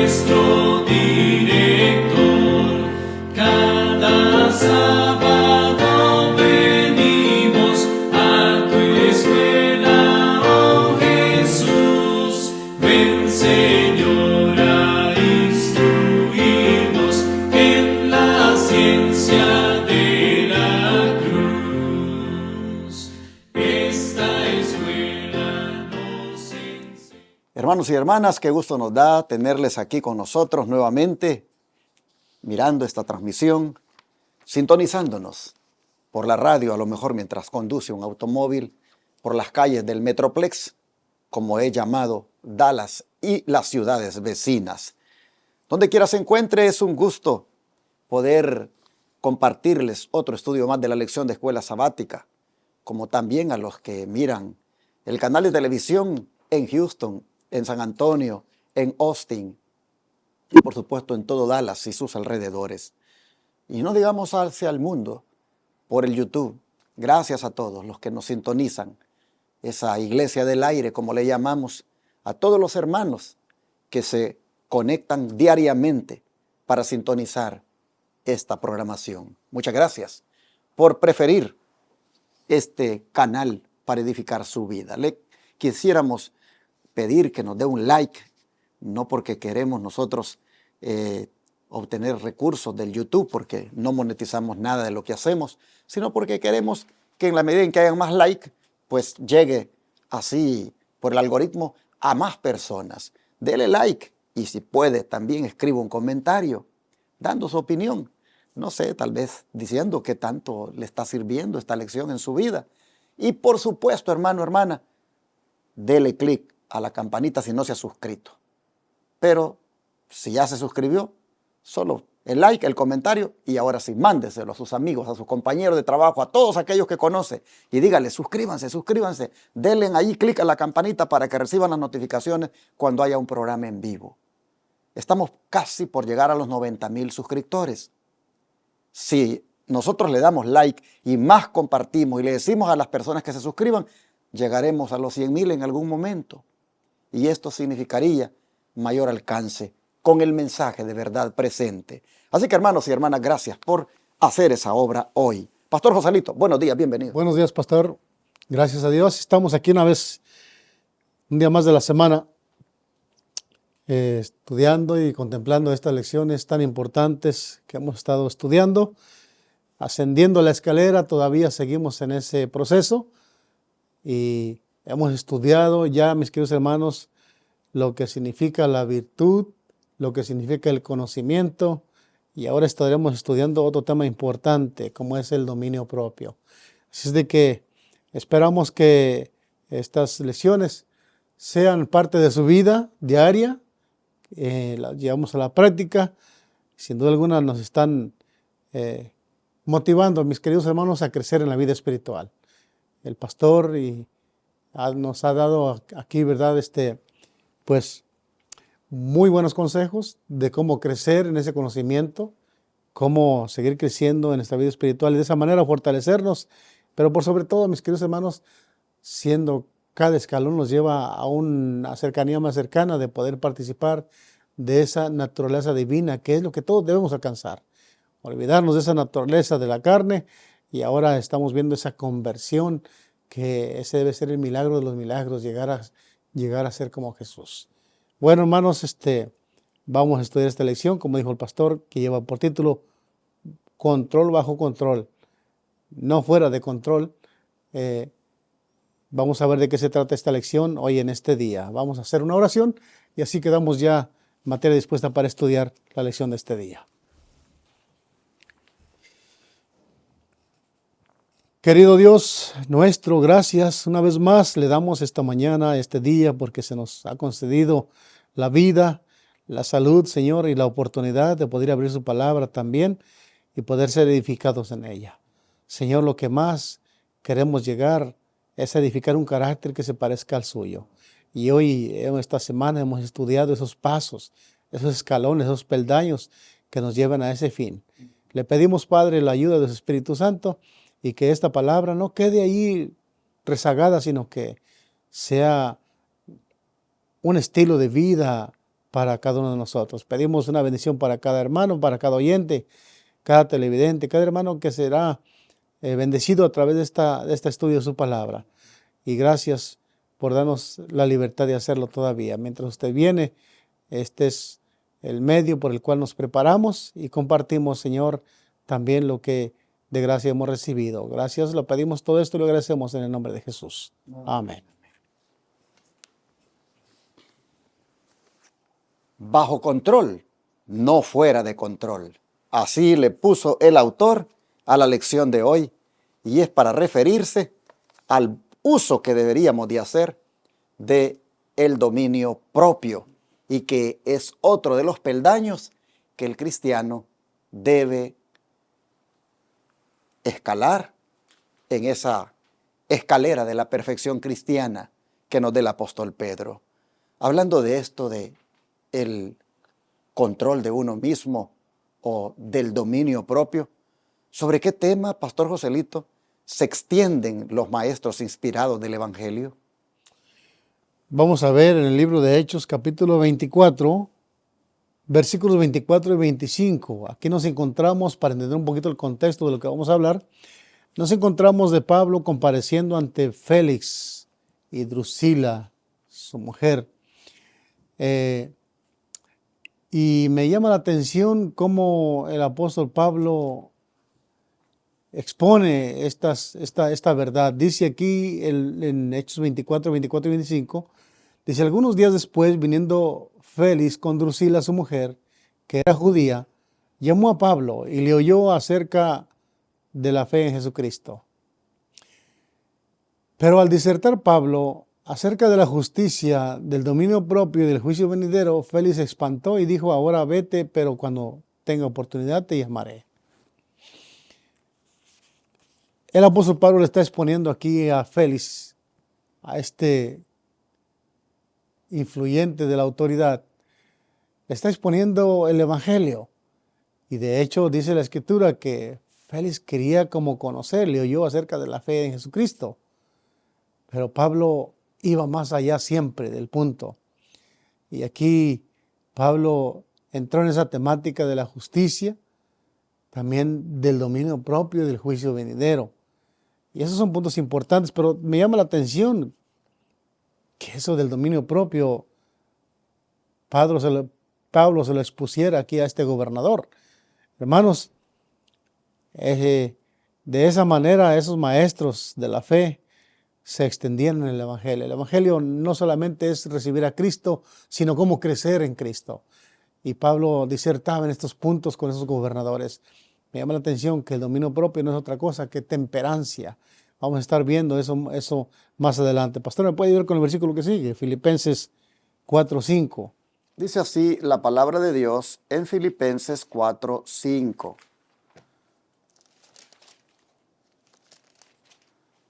nuestro director. Cada sábado venimos a tu escuela, oh Jesús. Ven, Señor, a instruirnos en la ciencia de la cruz. Esta escuela nos enseña. Hermanos y hermanas, qué gusto nos da tenerles aquí con nosotros nuevamente, mirando esta transmisión, sintonizándonos por la radio, a lo mejor mientras conduce un automóvil, por las calles del Metroplex, como he llamado Dallas y las ciudades vecinas. Donde quiera se encuentre, es un gusto poder compartirles otro estudio más de la lección de escuela sabática, como también a los que miran el canal de televisión en Houston, en San Antonio, en Austin y por supuesto en todo Dallas y sus alrededores. Y no digamos hacia el mundo por el YouTube. Gracias a todos los que nos sintonizan, esa iglesia del aire, como le llamamos, a todos los hermanos que se conectan diariamente para sintonizar esta programación. Muchas gracias por preferir este canal para edificar su vida. Le quisiéramos pedir que nos dé un like, no porque queremos nosotros obtener recursos del YouTube, porque no monetizamos nada de lo que hacemos, sino porque queremos que en la medida en que hayan más like, pues llegue así por el algoritmo a más personas. Dele like y si puede también escriba un comentario dando su opinión. No sé, tal vez diciendo qué tanto le está sirviendo esta lección en su vida. Y por supuesto, hermano, hermana, dele clic a la campanita si no se ha suscrito. Pero si ya se suscribió, solo el like, el comentario y ahora sí, mándeselo a sus amigos, a sus compañeros de trabajo, a todos aquellos que conoce y dígale, suscríbanse, suscríbanse, denle ahí clic a la campanita para que reciban las notificaciones cuando haya un programa en vivo. Estamos casi por llegar a los 90,000 suscriptores. Si nosotros le damos like y más compartimos y le decimos a las personas que se suscriban, llegaremos a los 100,000 en algún momento. Y esto significaría mayor alcance con el mensaje de verdad presente. Así que hermanos y hermanas, gracias por hacer esa obra hoy. Pastor Joselito, buenos días, bienvenido. Buenos días, pastor. Gracias a Dios. Estamos aquí un día más de la semana, estudiando y contemplando estas lecciones tan importantes que hemos estado estudiando. Ascendiendo la escalera, todavía seguimos en ese proceso y hemos estudiado ya, mis queridos hermanos, lo que significa la virtud, lo que significa el conocimiento, y ahora estaremos estudiando otro tema importante, como es el dominio propio. Así es de que esperamos que estas lecciones sean parte de su vida diaria, las llevamos a la práctica, sin duda alguna nos están motivando, mis queridos hermanos, a crecer en la vida espiritual. El pastor nos ha dado aquí, ¿verdad?, pues muy buenos consejos de cómo crecer en ese conocimiento, cómo seguir creciendo en nuestra vida espiritual y de esa manera fortalecernos, pero por sobre todo, mis queridos hermanos, siendo cada escalón nos lleva a una cercanía más cercana de poder participar de esa naturaleza divina, que es lo que todos debemos alcanzar. Olvidarnos de esa naturaleza de la carne y ahora estamos viendo esa conversión, que ese debe ser el milagro de los milagros, llegar a ser como Jesús. Bueno, hermanos, vamos a estudiar esta lección, como dijo el pastor, que lleva por título Control bajo control, no fuera de control. Vamos a ver de qué se trata esta lección hoy en este día. Vamos a hacer una oración y así quedamos ya en materia dispuesta para estudiar la lección de este día. Querido Dios nuestro, gracias una vez más le damos esta mañana, este día, porque se nos ha concedido la vida, la salud, Señor, y la oportunidad de poder abrir su palabra también y poder ser edificados en ella. Señor, lo que más queremos llegar es edificar un carácter que se parezca al suyo. Y hoy, esta semana, hemos estudiado esos pasos, esos escalones, esos peldaños que nos llevan a ese fin. Le pedimos, Padre, la ayuda de su Espíritu Santo y que esta palabra no quede ahí rezagada, sino que sea un estilo de vida para cada uno de nosotros. Pedimos una bendición para cada hermano, para cada oyente, cada televidente, cada hermano que será bendecido a través de este estudio de su palabra. Y gracias por darnos la libertad de hacerlo todavía. Mientras usted viene, este es el medio por el cual nos preparamos y compartimos, Señor, también lo que de gracia hemos recibido. Gracias, lo pedimos todo esto y lo agradecemos en el nombre de Jesús. Amén. Bajo control, no fuera de control. Así le puso el autor a la lección de hoy, y es para referirse al uso que deberíamos de hacer de el dominio propio, y que es otro de los peldaños que el cristiano debe escalar en esa escalera de la perfección cristiana que nos da el apóstol Pedro. Hablando de esto, de el control de uno mismo o del dominio propio, ¿sobre qué tema, Pastor Joselito, se extienden los maestros inspirados del Evangelio? Vamos a ver en el libro de Hechos, capítulo 24, versículos 24 y 25. Aquí nos encontramos, para entender un poquito el contexto de lo que vamos a hablar, nos encontramos de Pablo compareciendo ante Félix y Drusila, su mujer. Y me llama la atención cómo el apóstol Pablo expone esta verdad. Dice aquí en Hechos 24 y 25, dice: algunos días después, viniendo Félix con Drusila, su mujer, que era judía, llamó a Pablo y le oyó acerca de la fe en Jesucristo. Pero al disertar Pablo acerca de la justicia, del dominio propio y del juicio venidero, Félix se espantó y dijo: ahora vete, pero cuando tenga oportunidad te llamaré. El apóstol Pablo le está exponiendo aquí a Félix, a este influyente de la autoridad, le está exponiendo el Evangelio. Y de hecho dice la Escritura que Félix quería como conocerle, oyó acerca de la fe en Jesucristo. Pero Pablo iba más allá siempre del punto. Y aquí Pablo entró en esa temática de la justicia, también del dominio propio y del juicio venidero. Y esos son puntos importantes, pero me llama la atención que eso del dominio propio, Pablo se lo expusiera aquí a este gobernador. Hermanos, de esa manera esos maestros de la fe se extendían en el Evangelio. El Evangelio no solamente es recibir a Cristo, sino cómo crecer en Cristo. Y Pablo disertaba en estos puntos con esos gobernadores. Me llama la atención que el dominio propio no es otra cosa que temperancia. Vamos a estar viendo eso más adelante. Pastor, ¿me puede ayudar con el versículo que sigue? Filipenses 4:5. Dice así la palabra de Dios en Filipenses 4:5.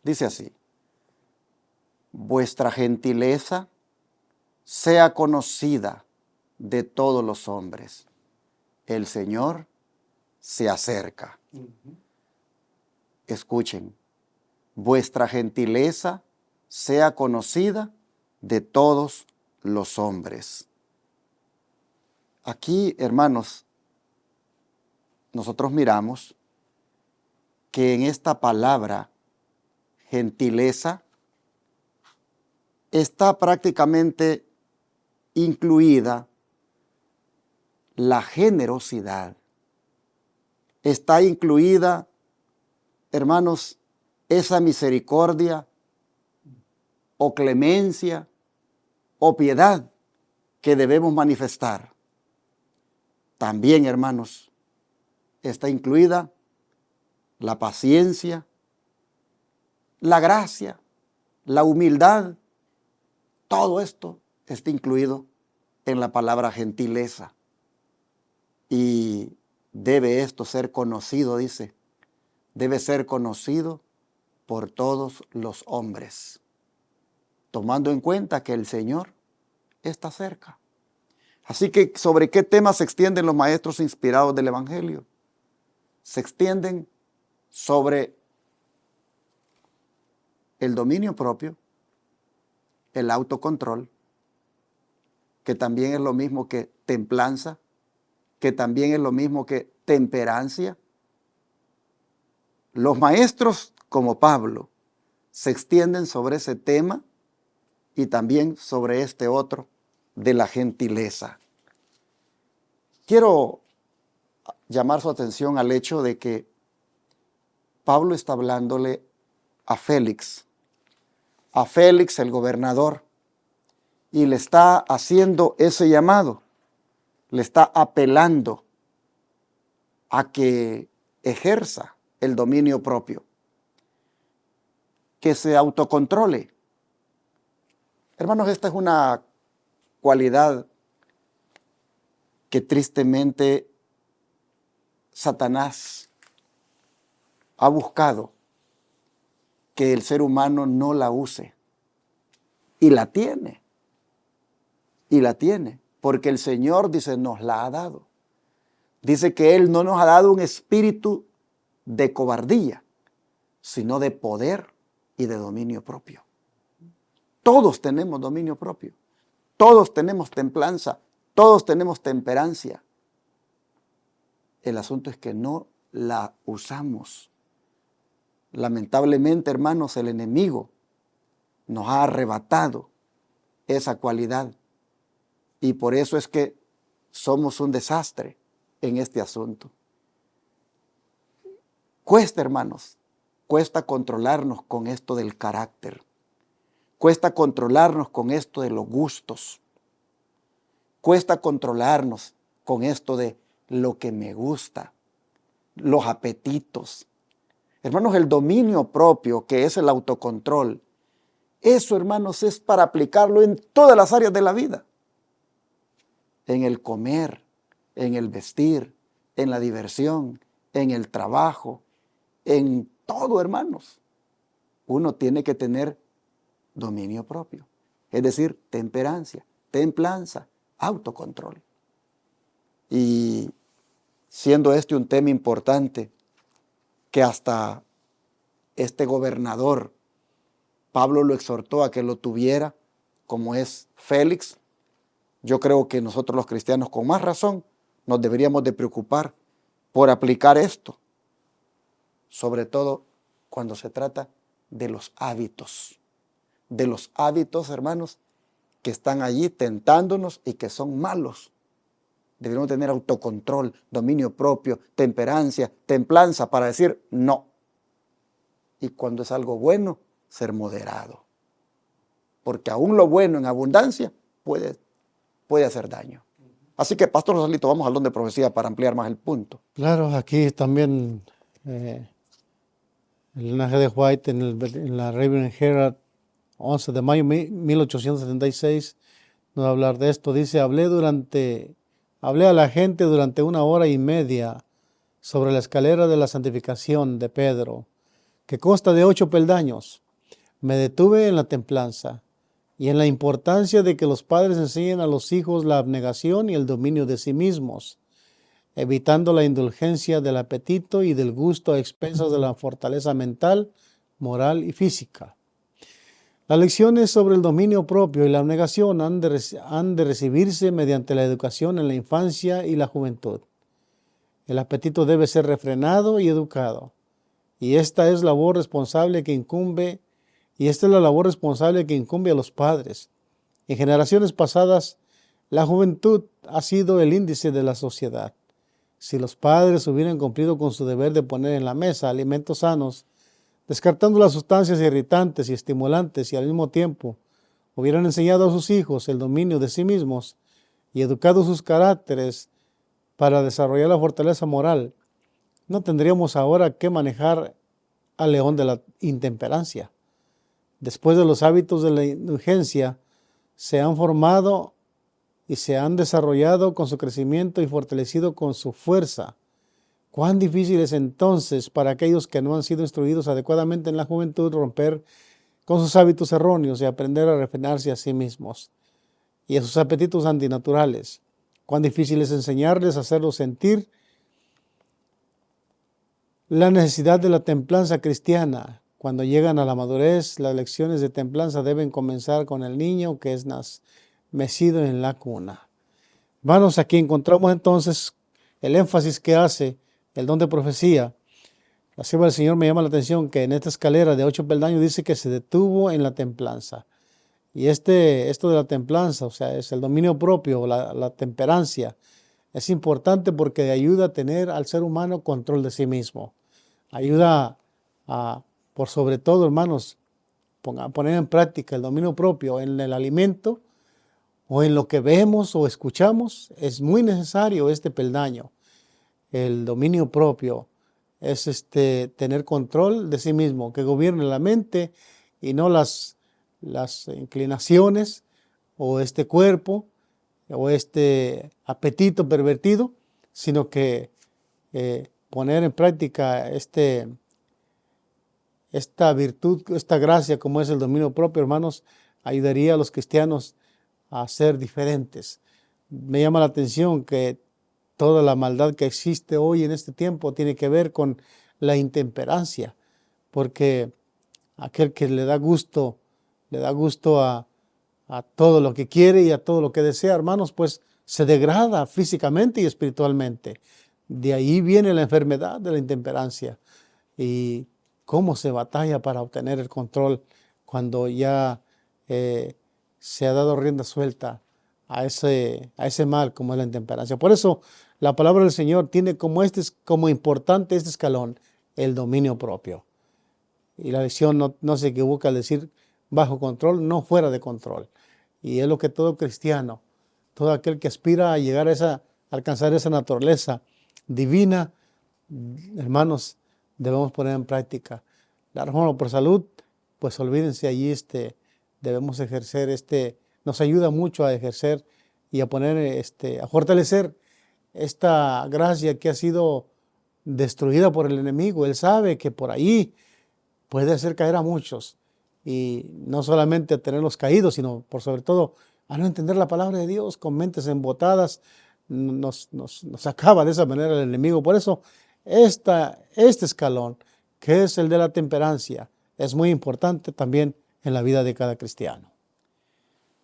Dice así: vuestra gentileza sea conocida de todos los hombres. El Señor se acerca. Escuchen, vuestra gentileza sea conocida de todos los hombres. Aquí, hermanos, nosotros miramos que en esta palabra gentileza está prácticamente incluida la generosidad. Está incluida, hermanos, esa misericordia o clemencia o piedad que debemos manifestar. También, hermanos, está incluida la paciencia, la gracia, la humildad. Todo esto está incluido en la palabra gentileza. Y debe esto ser conocido, dice, debe ser conocido por todos los hombres, tomando en cuenta que el Señor está cerca. Así que, ¿sobre qué temas se extienden los maestros inspirados del Evangelio? Se extienden sobre el dominio propio, el autocontrol, que también es lo mismo que templanza, que también es lo mismo que temperancia. Los maestros como Pablo se extienden sobre ese tema y también sobre este otro de la gentileza. Quiero llamar su atención al hecho de que Pablo está hablándole a Félix el gobernador, y le está haciendo ese llamado, le está apelando a que ejerza el dominio propio, que se autocontrole. Hermanos, esta es una cualidad que tristemente Satanás ha buscado que el ser humano no la use. Y la tiene. Y la tiene. Porque el Señor, dice, nos la ha dado. Dice que Él no nos ha dado un espíritu de cobardía, sino de poder y de dominio propio. Todos tenemos dominio propio. Todos tenemos templanza. Todos tenemos temperancia. El asunto es que no la usamos. Lamentablemente, hermanos, el enemigo nos ha arrebatado esa cualidad. Y por eso es que somos un desastre en este asunto. Cuesta, hermanos, cuesta controlarnos con esto del carácter. Cuesta controlarnos con esto de los gustos. Cuesta controlarnos con esto de lo que me gusta, los apetitos. Hermanos, el dominio propio, que es el autocontrol, eso, hermanos, es para aplicarlo en todas las áreas de la vida. En el comer, en el vestir, en la diversión, en el trabajo, en todo, hermanos. Uno tiene que tener dominio propio, es decir, temperancia, templanza, autocontrol. Y siendo este un tema importante, que hasta este gobernador, Pablo lo exhortó a que lo tuviera, como es Félix, yo creo que nosotros los cristianos con más razón nos deberíamos de preocupar por aplicar esto, sobre todo cuando se trata de los hábitos, hermanos, que están allí tentándonos y que son malos. Debemos tener autocontrol, dominio propio, temperancia, templanza para decir no. Y cuando es algo bueno, ser moderado. Porque aún lo bueno en abundancia puede hacer daño. Así que, Pastor Rosalito, vamos al don de profecía para ampliar más el punto. Claro, aquí también el linaje de White en la Raven Herald, 11 de mayo de 1876, nos va a hablar de esto. Dice, hablé a la gente durante 1 hora y media sobre la escalera de la santificación de Pedro, que consta de 8 peldaños. Me detuve en la templanza y en la importancia de que los padres enseñen a los hijos la abnegación y el dominio de sí mismos, evitando la indulgencia del apetito y del gusto a expensas de la fortaleza mental, moral y física. Las lecciones sobre el dominio propio y la abnegación han de recibirse mediante la educación en la infancia y la juventud. El apetito debe ser refrenado y educado, y esta es la labor responsable que incumbe a los padres. En generaciones pasadas, la juventud ha sido el índice de la sociedad. Si los padres hubieran cumplido con su deber de poner en la mesa alimentos sanos, descartando las sustancias irritantes y estimulantes, y al mismo tiempo hubieran enseñado a sus hijos el dominio de sí mismos y educado sus caracteres para desarrollar la fortaleza moral, no tendríamos ahora que manejar al león de la intemperancia. Después de los hábitos de la indulgencia, se han formado y se han desarrollado con su crecimiento y fortalecido con su fuerza. Cuán difícil es entonces para aquellos que no han sido instruidos adecuadamente en la juventud romper con sus hábitos erróneos y aprender a refrenarse a sí mismos y a sus apetitos antinaturales. Cuán difícil es enseñarles a hacerlos sentir la necesidad de la templanza cristiana. Cuando llegan a la madurez, las lecciones de templanza deben comenzar con el niño que es mecido en la cuna. Hermanos, aquí encontramos entonces el énfasis que hace el don de profecía. La sierva del Señor me llama la atención que en esta escalera de 8 peldaños dice que se detuvo en la templanza. Y esto de la templanza, o sea, es el dominio propio, la temperancia, es importante porque ayuda a tener al ser humano control de sí mismo. Ayuda por sobre todo, hermanos, poner en práctica el dominio propio en el alimento o en lo que vemos o escuchamos. Es muy necesario este peldaño. El dominio propio es tener control de sí mismo, que gobierne la mente y no las inclinaciones o este cuerpo o este apetito pervertido, sino que poner en práctica esta virtud, esta gracia como es el dominio propio, hermanos, ayudaría a los cristianos a ser diferentes. Me llama la atención que toda la maldad que existe hoy en este tiempo tiene que ver con la intemperancia, porque aquel que le da gusto a todo lo que quiere y a todo lo que desea, hermanos, pues se degrada físicamente y espiritualmente. De ahí viene la enfermedad de la intemperancia. Y cómo se batalla para obtener el control cuando ya se ha dado rienda suelta a ese mal como es la intemperancia. Por eso la palabra del Señor tiene como importante este escalón, el dominio propio. Y la lección no se equivoca al decir bajo control, no fuera de control. Y es lo que todo cristiano, todo aquel que aspira a llegar a alcanzar esa naturaleza divina, hermanos, debemos poner en práctica. La reforma por salud, pues olvídense allí, debemos ejercer nos ayuda mucho a ejercer y a poner, a fortalecer esta gracia que ha sido destruida por el enemigo. Él sabe que por ahí puede hacer caer a muchos y no solamente a tenerlos caídos, sino por sobre todo a no entender la palabra de Dios con mentes embotadas. Nos acaba de esa manera el enemigo. Por eso este escalón, que es el de la temperancia, es muy importante también en la vida de cada cristiano.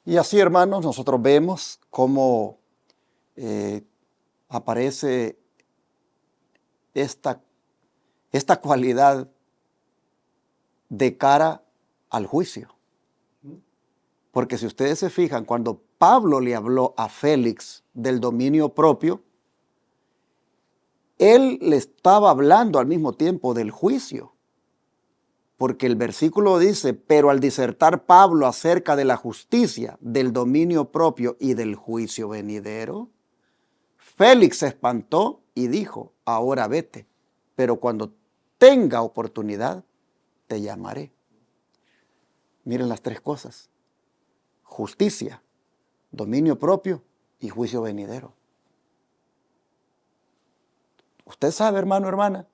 Y así, hermanos, nosotros vemos cómo aparece esta cualidad de cara al juicio. Porque si ustedes se fijan, cuando Pablo le habló a Félix del dominio propio, él le estaba hablando al mismo tiempo del juicio. Porque el versículo dice, pero al disertar Pablo acerca de la justicia, del dominio propio y del juicio venidero, Félix se espantó y dijo, ahora vete, pero cuando tenga oportunidad, te llamaré. Miren las tres cosas: justicia, dominio propio y juicio venidero. Usted sabe, hermano, hermana,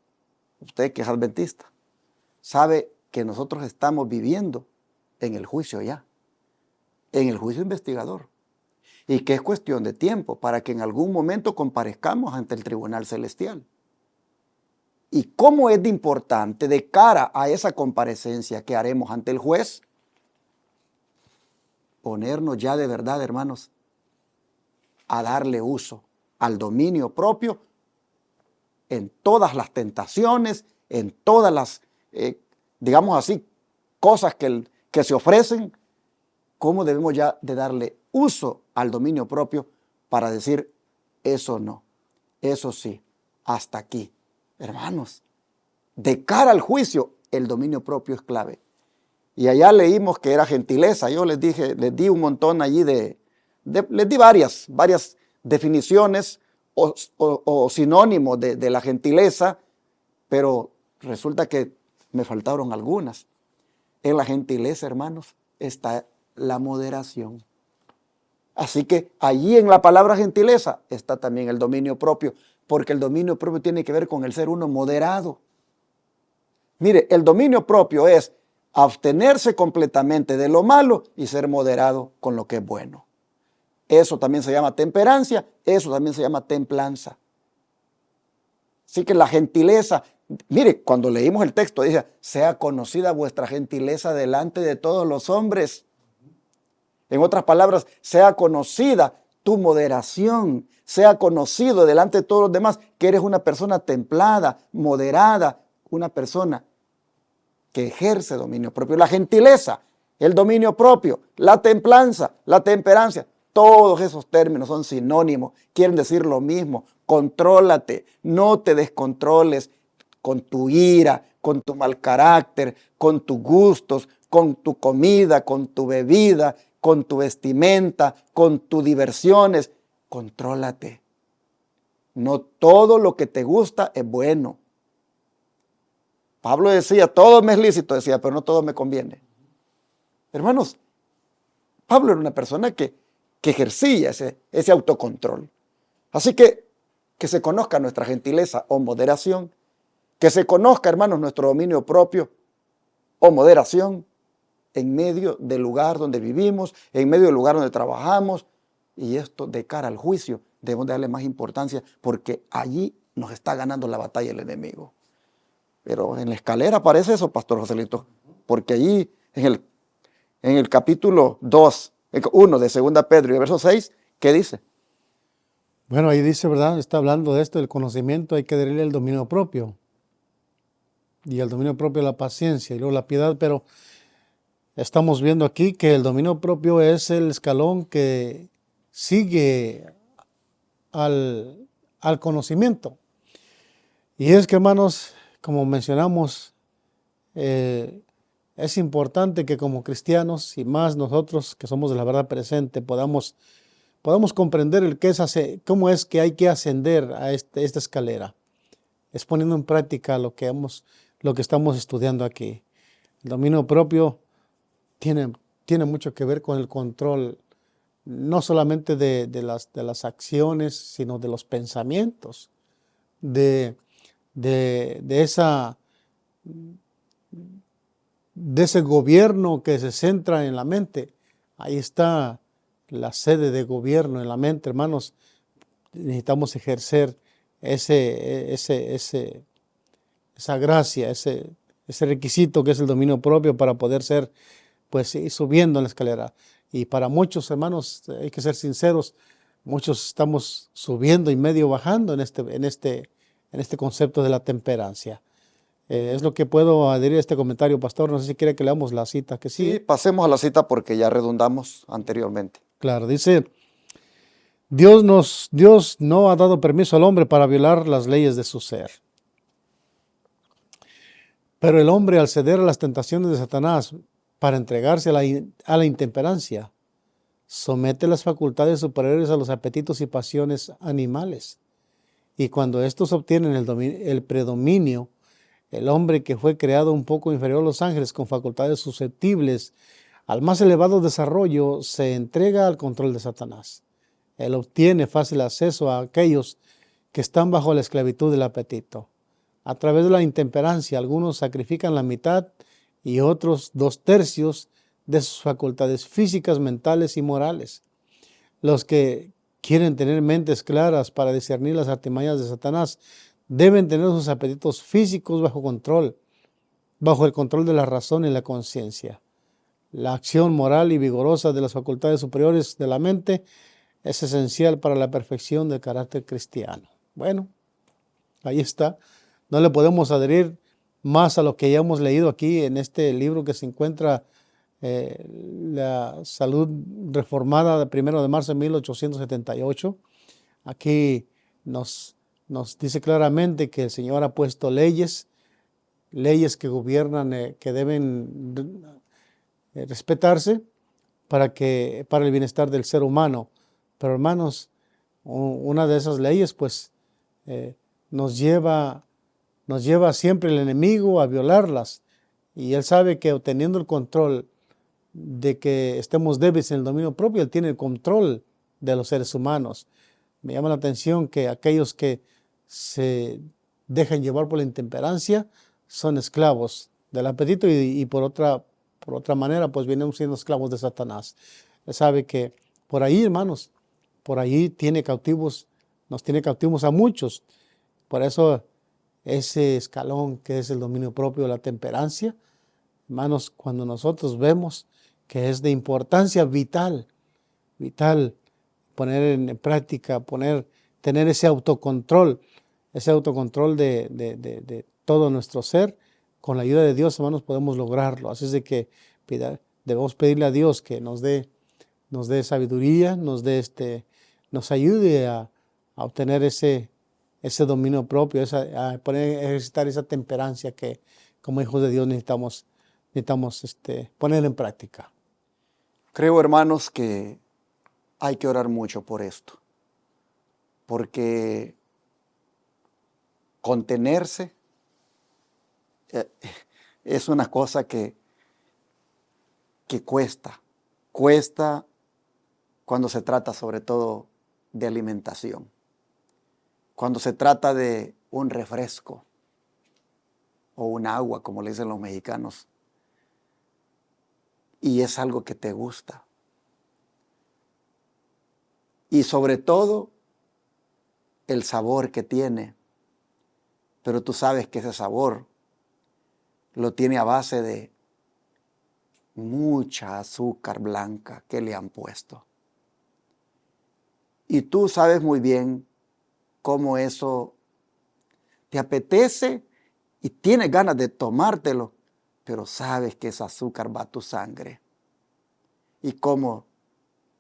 usted que es adventista, sabe que nosotros estamos viviendo en el juicio ya, en el juicio investigador, y que es cuestión de tiempo para que en algún momento comparezcamos ante el tribunal celestial. ¿Y cómo es de importante de cara a esa comparecencia que haremos ante el juez? Ponernos ya de verdad, hermanos, a darle uso al dominio propio en todas las tentaciones, en todas las, digamos así, cosas que se ofrecen. ¿Cómo debemos ya de darle uso al dominio propio para decir, eso no, eso sí, hasta aquí? Hermanos, de cara al juicio, el dominio propio es clave. Y allá leímos que era gentileza. Yo les di un montón allí les di varias definiciones o sinónimos de la gentileza, pero resulta que me faltaron algunas. En la gentileza, hermanos, está la moderación. Así que allí en la palabra gentileza está también el dominio propio, porque el dominio propio tiene que ver con el ser uno moderado. Mire, el dominio propio es abstenerse completamente de lo malo y ser moderado con lo que es bueno. Eso también se llama temperancia, eso también se llama templanza. Así que la gentileza, mire, cuando leímos el texto dice, sea conocida vuestra gentileza delante de todos los hombres. En otras palabras, sea conocida tu moderación, sea conocido delante de todos los demás que eres una persona templada, moderada, una persona que ejerce dominio propio. La gentileza, el dominio propio, la templanza, la temperancia, todos esos términos son sinónimos, quieren decir lo mismo. Contrólate, no te descontroles con tu ira, con tu mal carácter, con tus gustos, con tu comida, con tu bebida, con tu vestimenta, con tus diversiones. Contrólate. No todo lo que te gusta es bueno. Pablo decía, todo me es lícito, decía, pero no todo me conviene. Hermanos, Pablo era una persona que ejercía ese autocontrol. Así que se conozca nuestra gentileza o moderación, que se conozca, hermanos, nuestro dominio propio o moderación en medio del lugar donde vivimos, en medio del lugar donde trabajamos, y esto de cara al juicio debemos darle más importancia porque allí nos está ganando la batalla el enemigo. Pero en la escalera aparece eso, Pastor Joselito, porque allí en el capítulo 1 de 2 Pedro y el verso 6, ¿qué dice? Bueno, ahí dice, ¿verdad? Está hablando de esto, del conocimiento, hay que darle el dominio propio. Y el dominio propio la paciencia y luego la piedad, pero estamos viendo aquí que el dominio propio es el escalón que sigue al conocimiento. Y es que, hermanos, como mencionamos, es importante que como cristianos y más nosotros que somos de la verdad presente podamos comprender cómo es que hay que ascender a esta escalera. Es poniendo en práctica lo que estamos estudiando aquí. El dominio propio tiene mucho que ver con el control, no solamente de las acciones, sino de los pensamientos, de ese gobierno que se centra en la mente. Ahí está la sede de gobierno en la mente, hermanos. Necesitamos ejercer esa gracia, ese requisito que es el dominio propio para poder ser, pues, ir subiendo en la escalera. Y para muchos, hermanos, hay que ser sinceros, muchos estamos subiendo y medio bajando en este concepto de la temperancia. Es lo que puedo adherir a este comentario, pastor. No sé si quiere que leamos la cita que Sí, sigue. pasemos a la cita porque ya redundamos anteriormente. Claro, dice, Dios no ha dado permiso al hombre para violar las leyes de su ser. Pero el hombre, al ceder a las tentaciones de Satanás para entregarse a la intemperancia, somete las facultades superiores a los apetitos y pasiones animales. Y cuando estos obtienen el predominio, el hombre, que fue creado un poco inferior a los ángeles con facultades susceptibles al más elevado desarrollo, se entrega al control de Satanás. Él obtiene fácil acceso a aquellos que están bajo la esclavitud del apetito. A través de la intemperancia, algunos sacrifican la mitad y otros 2/3 de sus facultades físicas, mentales y morales. Los que quieren tener mentes claras para discernir las artimañas de Satanás deben tener sus apetitos físicos bajo el control de la razón y la conciencia. La acción moral y vigorosa de las facultades superiores de la mente es esencial para la perfección del carácter cristiano. Bueno, ahí está. No le podemos adherir más a lo que ya hemos leído aquí en este libro que se encuentra La Salud Reformada de 1 de marzo de 1878. Aquí nos dice claramente que el Señor ha puesto leyes que gobiernan, que deben respetarse para el bienestar del ser humano. Pero, hermanos, una de esas leyes, pues, nos lleva siempre el enemigo a violarlas. Y él sabe que obteniendo el control de que estemos débiles en el dominio propio, él tiene el control de los seres humanos. Me llama la atención que aquellos que se dejan llevar por la intemperancia son esclavos del apetito y por otra manera, pues vienen siendo esclavos de Satanás. Él sabe que por ahí, hermanos, por ahí nos tiene cautivos a muchos. Por eso ese escalón que es el dominio propio, la temperancia, hermanos, cuando nosotros vemos que es de importancia vital, poner en práctica, tener ese autocontrol de todo nuestro ser. Con la ayuda de Dios, hermanos, podemos lograrlo. Así es de que debemos pedirle a Dios que nos dé sabiduría, nos ayude a obtener ese dominio propio, a ejercitar esa temperancia que como hijos de Dios necesitamos poner en práctica. Creo, hermanos, que hay que orar mucho por esto, porque contenerse es una cosa que cuesta cuando se trata sobre todo de alimentación, cuando se trata de un refresco o un agua, como le dicen los mexicanos, y es algo que te gusta. Y sobre todo, el sabor que tiene, pero tú sabes que ese sabor lo tiene a base de mucha azúcar blanca que le han puesto. Y tú sabes muy bien cómo eso te apetece y tienes ganas de tomártelo, pero sabes que ese azúcar va a tu sangre. Y cómo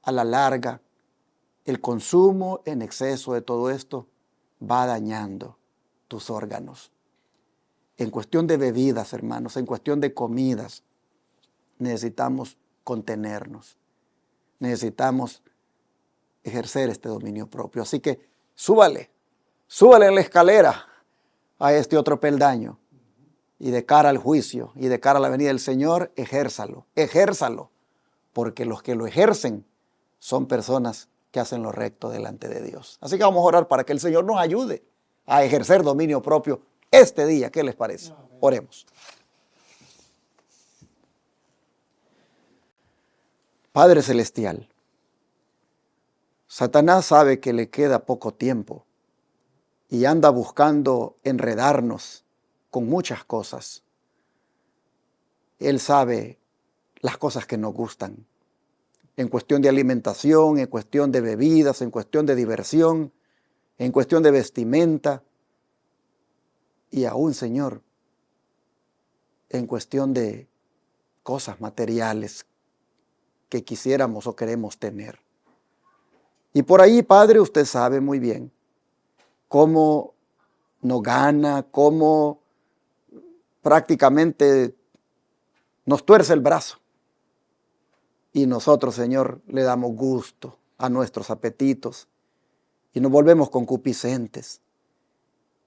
a la larga el consumo en exceso de todo esto va dañando tus órganos. En cuestión de bebidas, hermanos, en cuestión de comidas, necesitamos contenernos. Necesitamos ejercer este dominio propio. Así que súbale en la escalera a este otro peldaño. Y de cara al juicio y de cara a la venida del Señor, ejérzalo. Porque los que lo ejercen son personas que hacen lo recto delante de Dios. Así que vamos a orar para que el Señor nos ayude a ejercer dominio propio este día. ¿Qué les parece? Oremos. Padre Celestial, Satanás sabe que le queda poco tiempo y anda buscando enredarnos con muchas cosas. Él sabe las cosas que nos gustan, en cuestión de alimentación, en cuestión de bebidas, en cuestión de diversión, en cuestión de vestimenta y aún, Señor, en cuestión de cosas materiales que quisiéramos o queremos tener. Y por ahí, Padre, usted sabe muy bien cómo nos gana, cómo prácticamente nos tuerce el brazo. Y nosotros, Señor, le damos gusto a nuestros apetitos y nos volvemos concupiscentes.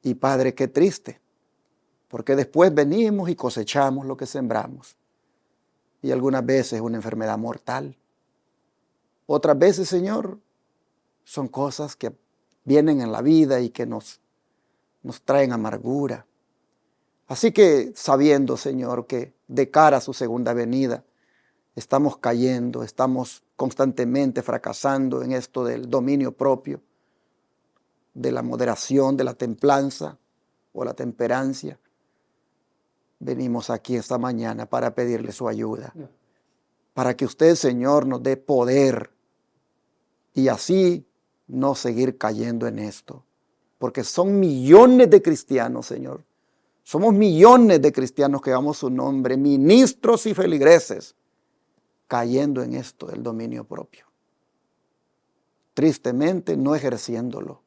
Y Padre, qué triste, porque después venimos y cosechamos lo que sembramos. Y algunas veces una enfermedad mortal. Otras veces, Señor, son cosas que vienen en la vida y que nos traen amargura. Así que sabiendo, Señor, que de cara a su segunda venida estamos cayendo, estamos constantemente fracasando en esto del dominio propio, de la moderación, de la templanza o la temperancia. Venimos aquí esta mañana para pedirle su ayuda, para que usted, Señor, nos dé poder y así no seguir cayendo en esto, porque son millones de cristianos, Señor. Somos millones de cristianos que damos su nombre, ministros y feligreses, cayendo en esto del dominio propio. Tristemente no ejerciéndolo,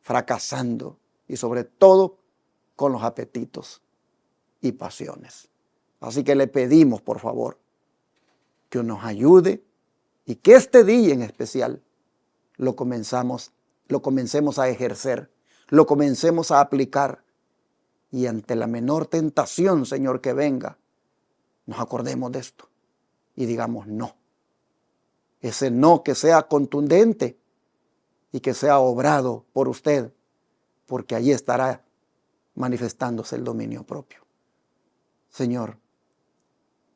fracasando y sobre todo con los apetitos y pasiones. Así que le pedimos, por favor, que nos ayude y que este día en especial lo comencemos a ejercer, lo comencemos a aplicar y ante la menor tentación, Señor, que venga, nos acordemos de esto y digamos no. Ese no que sea contundente y que sea obrado por usted, porque allí estará manifestándose el dominio propio. Señor,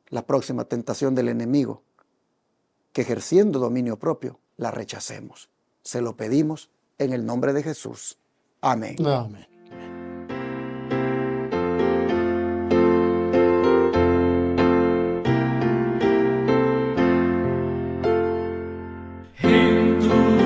la próxima tentación del enemigo, que ejerciendo dominio propio, la rechacemos. Se lo pedimos en el nombre de Jesús. Amén. Amén. cruz.